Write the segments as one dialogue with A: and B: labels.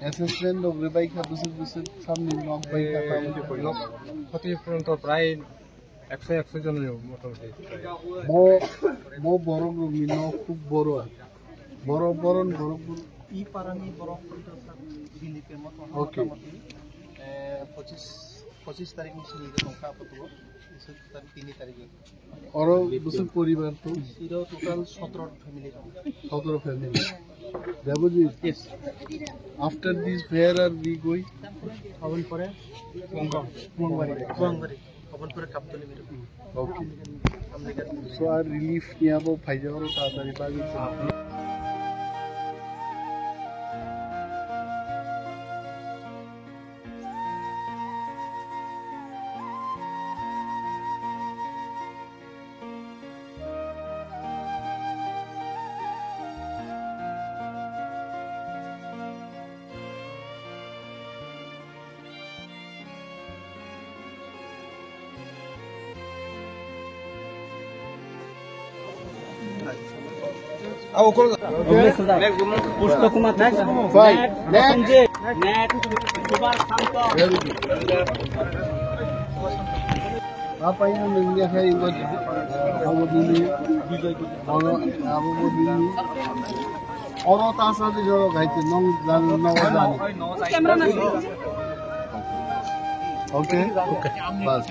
A: Assessment লগরে বাইকা বুসুর সামনে knock বাইকা
B: ক্ষতিপূরণ প্রায় 100 জনের মোটামুটি
A: মো বড় রুমি ন খুব বড় বড় বড় বড়
C: ই পারানি বড় দিলীপে মতো
A: ওকে
C: 25 তারিখ মিছিল সংখ্যা আপতো 3 তারিখে
A: और बुसुर परिवार तो
C: इरो टोटल 17 फैमिली
A: 17 फैमिली देवजी
C: yes
A: after this where are we going
C: हवन परे मंगवारी हवन परे कापतली मेरो
A: ओके सो आर रिलीफ यहाँ वो फाइजर तातारी बागी
C: पुष्प Kumar
A: apa yang mengia hai buat kamu dulu kamu dulu orang tak sahaja jauh kaitan nong jalan oke bas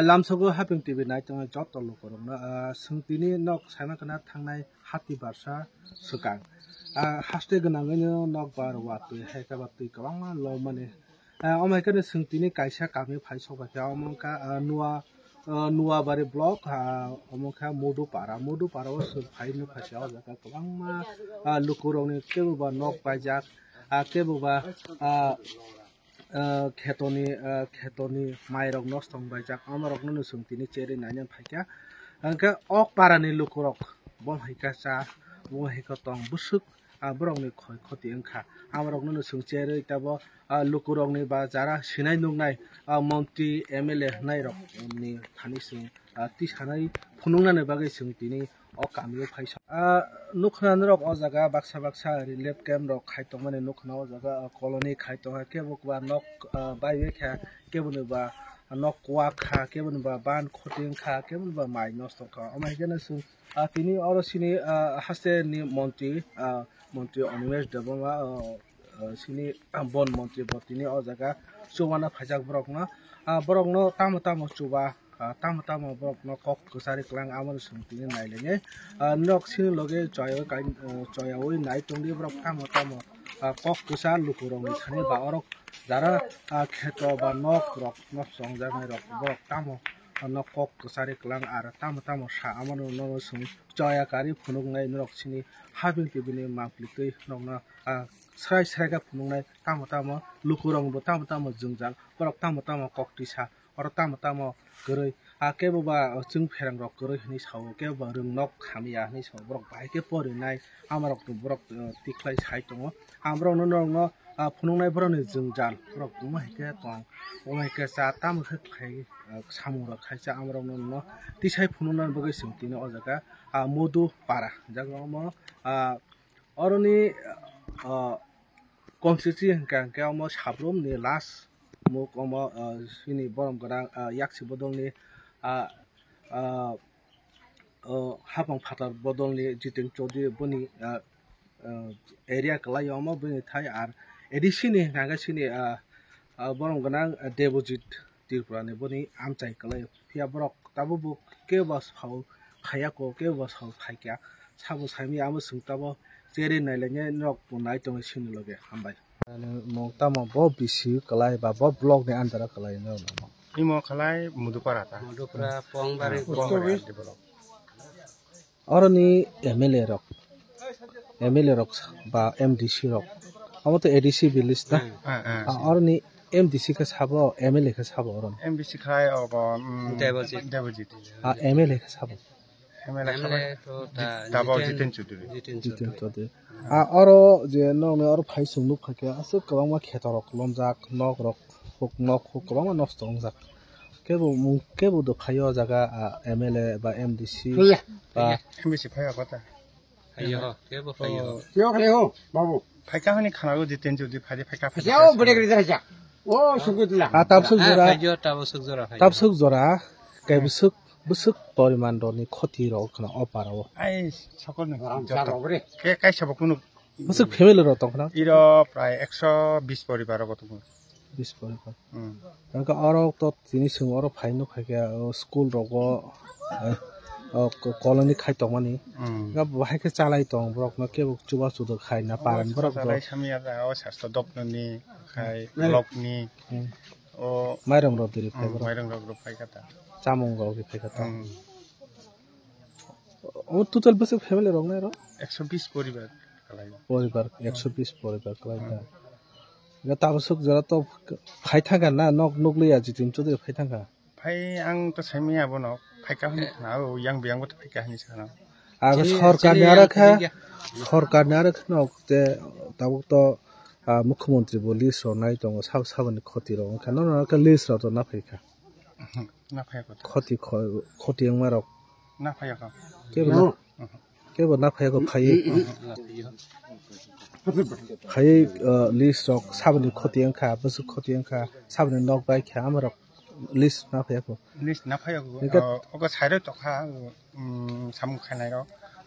B: लामसगो हापिं टिभि नाइट जब तल्लो करना सोंथिनि नक साइमाकना थांनाय हाति बारसा सुकां हास्टे गोनाङैनो नक बार वातुय हायकाबातुय गोबां ल माने अमायकानो सोंथिनि कायसा कामि फाइसबाखै अमका नुवा बारे ब्लक अमका मधु पाराव फाइनो फाइसाव जाका गोबां लुकुरंनि केबोबा नक बायजाक केबोबा खेतनि माइरक नस्थं बायजाक अमरकनो नुसुंतिनि चेरि नायन फाइका अंका अक पारानि लुकुरक बम हाइका चा बम हाइका तंग बुसुक बरंनि खति अंखा अमरकनो नुसुं चेरि ताबो लुकुरंनि बा जारा सिनाय नुंनाय मन्त्रि एमएलए नायरक नि थानिसिं तिसानाय फुनुंनानै बागै सोंतिनि अकामियो फाइसा नुखनानरक अ जागा बाक्सा रिलेफ कैम्प रक खाइतों माने नुखना अ जागा कॉलोनी खाइतों केबुकबा नक बाइवे खा केबुनबा नक क्वा खा केबुनबा बान खोटिं खा केबुनबा माइ नस्त खा अमाइगेना सु तिनि अरसिनि हासे नि मन्त्रि अनिमेश देबमा सिनि बन मन्त्रि बतिनि अ जागा चौवाना फाइजाक बरकनो तामो चुबा तामो बरकनो कक कसारि क्लां आमन सोंतिनि नाइलेने नक्सिन लगे चयावै नाइ तंगि बरक तामो कक कसा लुकुरंनि थानि बा अरक जारा खेत बा नक रक नक संजानाय रक बरक तामो न कक कसारि क्लां आरो तामो सा आमन न सों चयाकारि फुनुंनाय नक्सिनि हाबिं टिबिनि माप्लिकै नंना स्राय फुनुंनाय तामो लुकुरंबो तामो जोंजाल बरक तामो ककटिसा और तामो गरै केबोबा जों फेरंग रक गरै हनि साव केबोबा रोंनक खामिया हनि साव बरक बाइके परिनाय आमरक बरक तिख्लाय साइ दङ आमरनो नंनो फुनुंनाय बरनि जोंजाल बरक उमाइके तंग उमाइके चा तामो खाइ सामुर खाइसा आमरनो न तिसाइ फुनुंनान बगै सोंतिनि अ जागा मधु पारा जागा म अरनि कन्स्टिट्युन्सि हंका म साब्रमनि लास्ट मुक सिनि बरम गरा याक्सि बदलनि habang phatar bodolni Jiten Chaudhary boni area kalai oma boni thai ar edisini naga sini borong ganang Debojit Tirpurani boni amchai kalai pia borok tabubu ke bas phau khaya ko ke bas phau khaikya sabu sami amu sungtabo cheri nailenge nok punai tong sini loge hambai mongta mo bo bisi kalai ba bo blog ni andara kalai no
D: imo khalai mudupara ta
C: Mudupara Pongbari
D: develop
B: oroni MLA rok ba MDC rok amo to ADC bilis na oroni MDC ka sabo MLA ka sabo oron
D: MBC khalai obo
C: Debojit
B: MLA ka sabo
D: MLA khalai Dabao Jiten Chaudhary
B: Jiten Chaudhary oro je no me oro phai sungnu phakya asu kabang ma khetorok lomjak nok rok huk nok huk kabang ma nosto ongjak kebo do phayo jaga MLA ba MDC ba
D: MBC phaya kota
C: Ayo kebo kayo
A: Kyo kale ho, babu.
D: phaika hani khanago Jiten Chaudhary phade phaika
A: Jao bade kri dara. Oh, sugutla.
B: tapsuk jora kaibusuk busuk poriman doni khoti rok khana oparo
D: ai সকল না
A: Jaro bade.
D: কে কাই সব কোনো
B: busuk family ro tong khana
D: error প্রায় 120 পরিবার কত
B: 20 poriman ka oro to tini sung oro phaino phakya school rogo colony khai tongmani ga bahai ke chalai tong brok na ke chuba chudo khai na paran brok do
D: সবাই সামি আর ও স্বাস্থ্য দপ্তরনি খাই ব্লকনি ও
B: mairong ro diri phai brok
D: মাইরং রগ ফাইকাতা
B: chamong ro ki phai kata o total busuk family rok na ro
D: 120 পরিবার খালাই
B: poribar 120 poribar klai ta ga tapsuk jora to phai thanga na nok nukliya Jiten Chaudhary phai thanga
D: ফাই আং তো সামি আবো ন ফাইকা হনি না ও young বিয়াং গত ফাইকা হনি সানা
B: aga sarkar ni arakha nok te tabuk to mukhyamantri bo list ro nai tongo sabani khoti ro khano na ka list ro to na phaika
D: না ফাইয়া কত
B: khoti angma rok
D: না ফাইয়া কা
B: kebo na phaya ko khai list rok sabani khoti angkha busu khoti angkha sabani nok bai kha amarok list na phaya ko
D: list না ফাইয়া ও ও সাইরে তো খা সামু খাইনাই র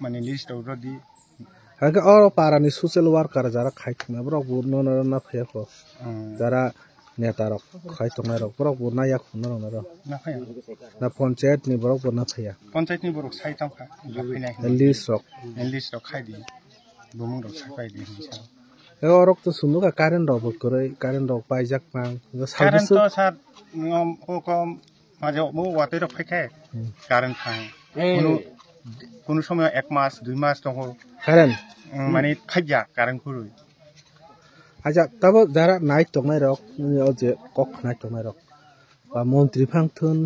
D: মানে লিস্ট ও দি
B: aga oro parani social worker jara khai thna brok bu no na phaya ko jara neta rok khai tongnai rok brok bu na yak khuna rok na ro
D: না ফাইয়া
B: na panchayat ni brok bu na phaya
D: panchayat নি বড় সাই তাম খা লাফাইনাই
B: list rok
D: list র খাই দি বুমুং র সাই দি হিসা
B: orok to sunuka current rok bu koroi current rok paijak mang
D: কারণ তো স্যার ও কম মাঝে মো ওয়াতে র ফাইখায় কারণ থাং কোনো সময় 1 মাস 2 মাস তখন
B: current
D: মানে ফাইয়া কারণ খুরুই
B: aja tabo jara nai tongnai rok je kok nai tongnai rok ba montri phangthun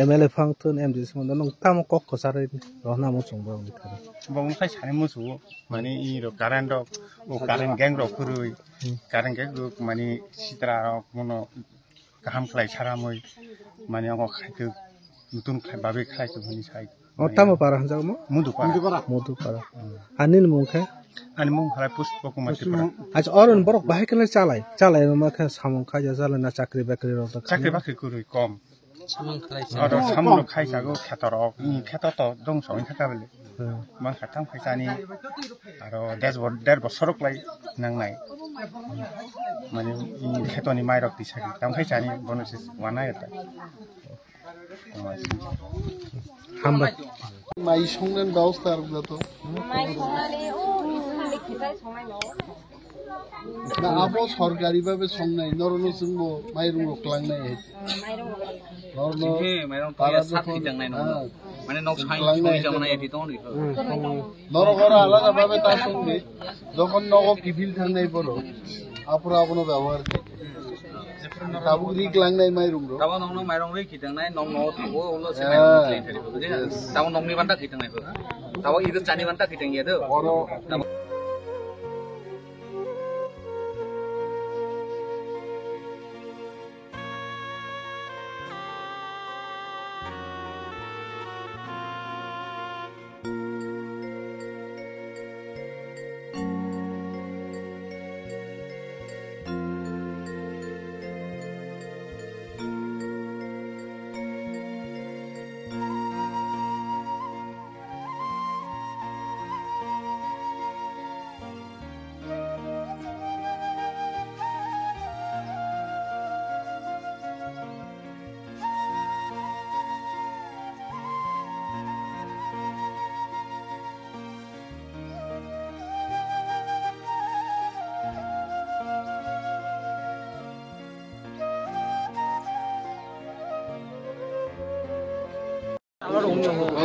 B: MLA phangthun MDC mon nong tam kok ko sarai rona mo chungbo ni thari
D: বং খাই সানে মুসু মানে ই র কারণ র ও কারণ গ্যাং র খুরুই কারণ গ্যাং র মানে সিতরা র মনো গাহাম খাই সারামই মানে অ খাইতে নতুন খাই বাবে খাইতে হনি সাই
B: o tamo para hanjak mo
D: মুদু
B: para anil mungkha
D: ani mung খাই পুষ্প Kumar
B: aja oron borok bahai kala chalai ma kha samong kha ja jala na chakri bakri rok
D: চাকরি বাকরি খুরুই কম
C: Samang kalai
D: আর সামনো খাই যাগো খেতর খেত তো দং সই থাকা বলে মান খাতাম খাইসানি আর 1.5 বছর লাই নাংনাই মানে খেতনি মাইরক দিছাকি তাম খাইসানি বনসিস ওয়ানাই এটা
B: hambai
A: 마이 성난 ব্যবস্থা আর তো
E: মাই সংনানি ও ইসলে খিসাই সংনাই ন
A: না আবো সরকারি ভাবে সংনাই নরনো সুঙ্গো মাইরুং রকলাংনাই
E: মাইরং
A: নরনো
C: mairong
A: para
C: to sat hidang nai no mane nok sai
A: Langnaই
C: choi jamana edi tong ri
A: নরকরা আলাদা ভাবে তার সঙ্গে যখন নগ কিফিল থাকনাই পড়ো আপুরা আপনো ব্যবহার তাবুক রিক লাংনাই মাইরুং rho
C: tabo nong nong mairong rei khidang nai nong no thago ulo se mairong klei thari ko je tabo nong ni banta khidang nai ko tabo idu chani banta khidang ye do
A: বড়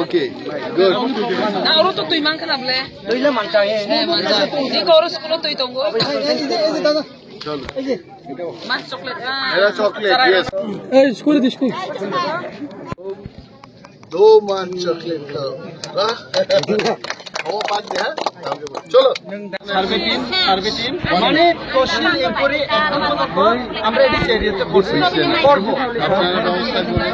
A: Okay, good.
E: Na oro to tui mang khanam le. Tui le man cha ye. Man cha. Ni ko oro school tui tong go.
A: Chalo.
E: Mas chocolate.
A: Mera chocolate, yes.
B: এই স্কুলে the school
A: 2 मान chocolate खाओ. हाँ? वो बात है. चलो.
D: Survey team মানে কোশ্চেন ইনকোয়ারি একদম আমরা এই এরিয়াতে করব
A: আপনারা ব্যবস্থা করুন.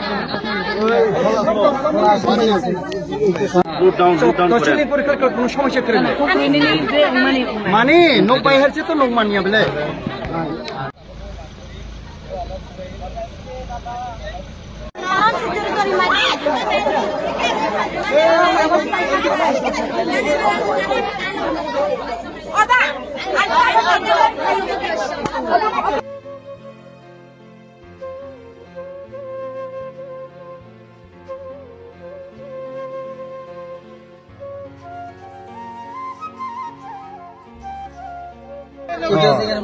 D: কোশ্চেন পরীক্ষার কোনো সমস্যা করে না মানে নক বাই হারছে তো নক মানিয়া বলে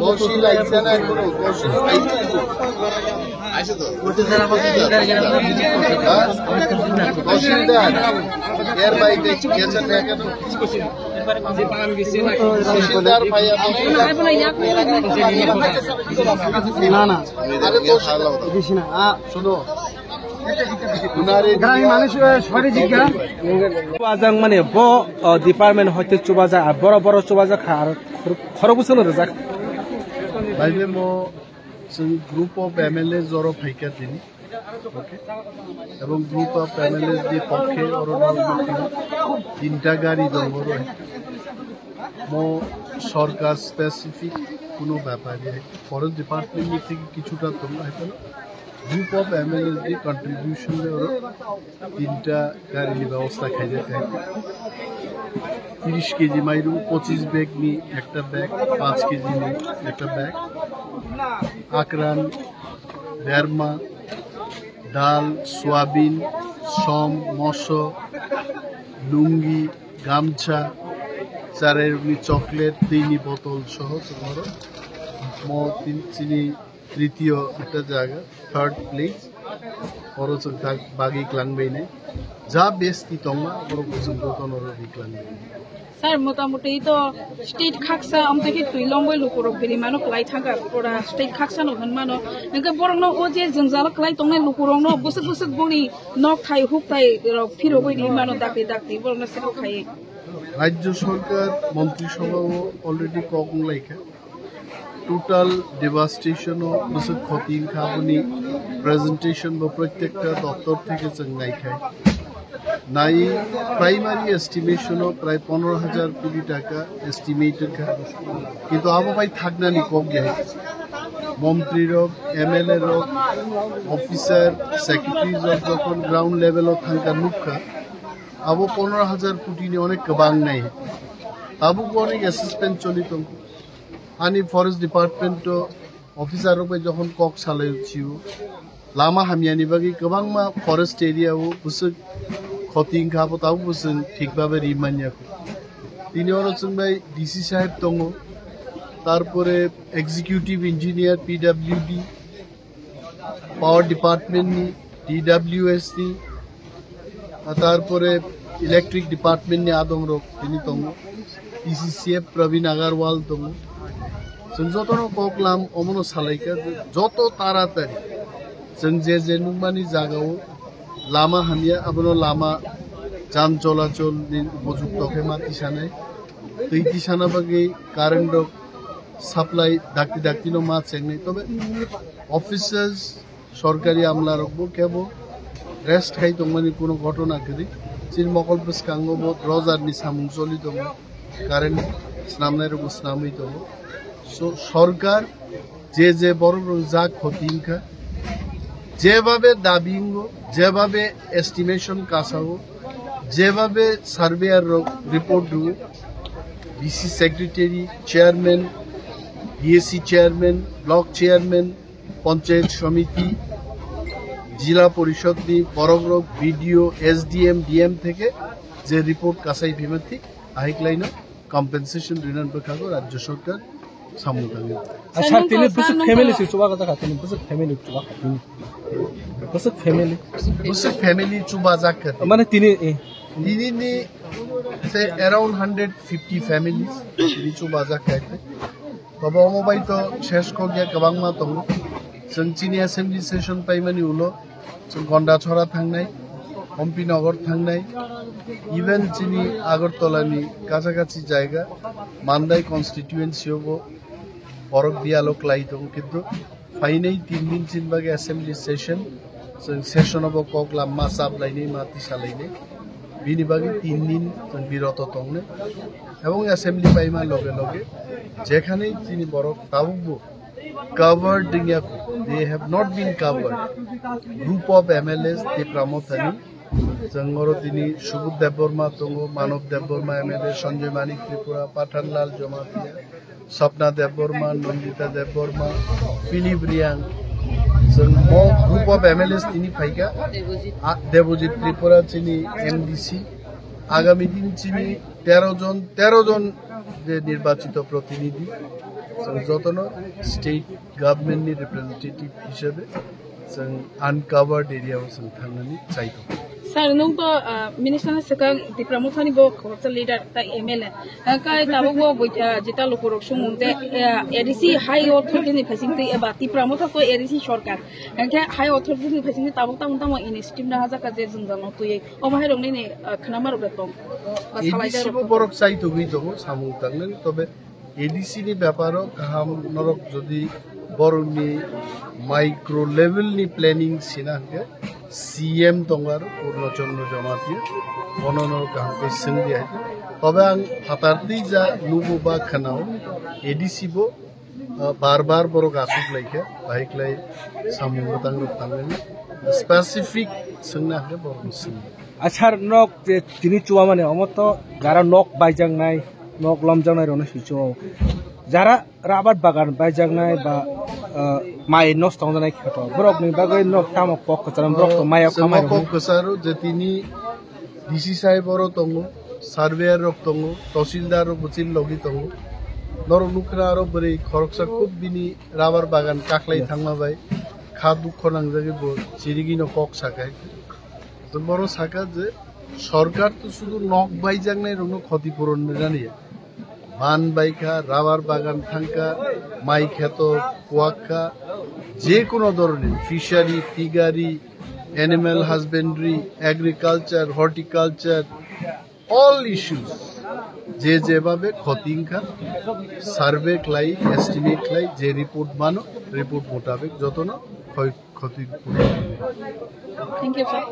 A: কৌশল আইছে না কোনো কৌশল আইছে তো কৌশলদার এর বাইরে গেছে দেখেন কৌশলদার ভাই না না আরে তো বেশি না শোনো
D: গ্রামীণ মানুষ সবাই জিজ্ঞা
B: চুবাজাং মানে ব ডিপার্টমেন্ট হইতে চুবাজা আর বড় বড় চুবাজা খার খরবুসন রজাক
A: বাইরে মো গ্রুপ অফ এমএলএ জড়ো ফাইকা দিন এবং গ্রুপ অফ এমএলএ দি পক্ষে তিনটা গাড়ি দঙ্গ মো সরকার স্পেসিফিক কোনো ব্যাপারে ফরেস্ট ডিপার্টমেন্ট থেকে কিছুটা তোমরা হয়তো group of MLA the contribution তিনটা গাড়ির ব্যবস্থা খাইতে 30 কেজি মাইরু 25 ব্যাগ নি একটা ব্যাগ 5 কেজি নি একটা ব্যাগ আকরান দেরমা ডাল সোয়াবিন সম মস লুঙ্গি গামছা চারের চকলেট 3 বোতল সহ তোমার চিনি তৃতীয় একটা জায়গা থার্ড প্লেস খরচ বাগি ক্লাংবাই নেই যা বেশি তোমা বড় পছন্দ তোর ক্লাংবাই
F: স্যার মোটামুটি তো স্টেট খাকসা আমতাকে তুইলংবই লুকুরক বেরি মানো ক্লাই থাকা পড়া স্টেট খাকসা নো হনমানো নকে বরংনো ও যে জংজাল ক্লাই তংনে লুকুরংনো বসক বসক বনি নক থাই হুক থাই ফিরবই দি মানো দাকতে দাকতে বরংনো সেও খাই
A: রাজ্য সরকার মন্ত্রিসভা অলরেডি ককং লাইকা টোটাল ডেভাস্টেশন ও বসক ক্ষতিং খাবনি প্রেজেন্টেশন বা প্রত্যেকটা দপ্তর থেকে চঙ্গাই খায় নাই প্রাইমারি এস্টিমেশনও প্রায় 15,000 কোটি টাকা এস্টিমেটেড কিন্তু আবো ভাই থাকনানি কম গে মন্ত্রীর এমএলএ অফিসার সেক্রেটারিজ যখন গ্রাউন্ড লেভেলও থাকার মুখা আবো 15,000 কোটি নিয়ে অনেক বাং নাই আবু অনেক অ্যাসিস্ট্যান্ট চলিত আনি ফরেস্ট ডিপার্টমেন্ট অফিসারও যখন কক সালাইছিও লামা হামিয়ানি বাকি গোबां मा ফরেস্ট এরিয়াও বুসুক ক্ষতিং খাবো তাও বুসুন ঠিকভাবে রিমানিয়াকো তিনি অরচংবাই ডিসি সাহেব দङ তারপরে এক্সিকিউটিভ ইঞ্জিনিয়ার পিডব্লিউডি পাওয়ার ডিপার্টমেন্ট নি ডিডব্লিউএস নি তারপরে ইলেকট্রিক ডিপার্টমেন্ট নি আদং রক তিনি দङ পিসিসিএফ প্রবীণ আগারওয়াল দङ जों जतनो ककलाम अमनो सालायका যত তাড়াতাড়ি जों जे नुमानि जागाव लामा हामिया आबनो लामा जान चलाचल उपयुक्त खेमा तिसानाय दै तिसाना बागै कारेन्ट साप्लाई डाक्ति डाक्तिनो मा चेंगनाय तबे अफिसार्स सरकारी আমলা রকবো কেবো রেস্ট খাই তংমানি কোনো ঘটনা করি চিন মকল বসকাঙ্গো রজারনি সামুং চলি দङ কারেন্ট স্নামনাই রকম স্নামই দङ সরকার যে বড় যা ক্ষতিংখা যেভাবে দাবিঙ্গ যেভাবে এস্টিমেশন কাছাবো যেভাবে সার্ভেয়ার রিপোর্ট দেব DC secretary chairman DAC chairman block chairman panchayat সমিতি জেলা পরিষদ নি বড়গ্রক বিডিও এসডিএম ডিএম থেকে যে রিপোর্ট কাছাই ভিমাতি আহিক লাইন কম্পেনসেশন রিনান বখাগো রাজ্য সরকার samung tangi
B: Achar tini busuk family si chuba kata tini busuk family chuba tini busuk family
A: busuk family chuba jakat
B: mana tini
A: ini say around 150 families ini chuba jakat baba omobai to shesh ko gya kabangma tong जों चिनी assembly session पाइमानि उलो जों गन्डाछरा थांनाय हम्पीनगर थांनाय even चिनी आगरतलानि काछाकाछि जायगा मान्दाय कन्स्टिट्युएन्सियावबो बरक दियालग लाई दं किन्तु फाइनै 3 दिन चिनबागे एसेम्बली सेशन जों सेशनावबो कगला मासाब लाइनै माति सालायनै बिनि बागे 3 दिन जों बिरत दंनो এবং एसेम्बली पाइमा लगे लगे जेखानै चिनी बरक ताबुबो covered they have not been covered group of MLAs they pramotani jangoro tini subud deborma tongo manav deborma MLA sanjay manik tripura pathanlal jomatia sapna deborma nandita deborma philip riang jang mo group of MLAs tini phaika devojit tripura chini MDC agami din chini 13 জন যে নির্বাচিত প্রতিনিধি যতন state গভর্নমেন্টনি representative হিসেবে जों আনকাভার্ড এরিয়াও जों थांनानै চাইতো
F: Sir, nung to minister na sekang di pramukhani bo khotsa leader ta MLA kai tabo bo jita lokorok sumunte ADC high authority ni phasing te eba ti pramukha ko ADC sarkar ka high authority ni phasing tabo tamo initiative na haja ka je jungjang to ye omahai rong ni khnamar betom
A: ADC bo borok চাইতো গইতো samung tanglen tobe ADC ni ব্যাপারও কাহাম নরক যদি বরনি micro level নি planning সিনাকে CM দঙ্গার পূর্ণচন্দ্র জমাতিয়া বননর কাহামকে সঙ্গে আছে তবে আং হাতারদি যা নুবো বা খানাও ADC বো বারবার বড় আসুক লাইকে বাইকলাই সামুং তাংরুক তাংলেন স্পেসিফিক সঙ্গে বড় সঙ্গে
B: achar nok je tini chuwa mane omot jara nok baijang nai nok lomjang nai rona sicho jara rabat bagan baijang nai ba mai nos tong nai khato brok ni bagai nok tamok pok charam brok to mai kamai
A: pok kasaro je tini DC সাহেব বড় tongo surveyor rock tongo তহসিলদার rock বুচিল লগি tongo নর নুকরা আরো বরে খরকসা খুব বিনি rubber বাগান কাকলাই থাংমা by খা দুঃখ নাংজাগে ব চিরিগিনো কক সাকায় তো বড় সাকা যে সরকার তো শুধু নক বাইজাং নাই রনো ক্ষতিপূরণ জানিয়ে বান বাইকা রাবার বাগান থাঙ্কা মাই খেত কুয়াক্কা যে কোনো ধরনের fishery piggery animal husbandry agriculture horticulture all issues যে যেভাবে ক্ষতিংখা সার্ভে ক্লাই এস্টিমেট ক্লাই যে রিপোর্ট মানো রিপোর্ট মোতাবেক যত না ক্ষতি
F: Thank you, sir.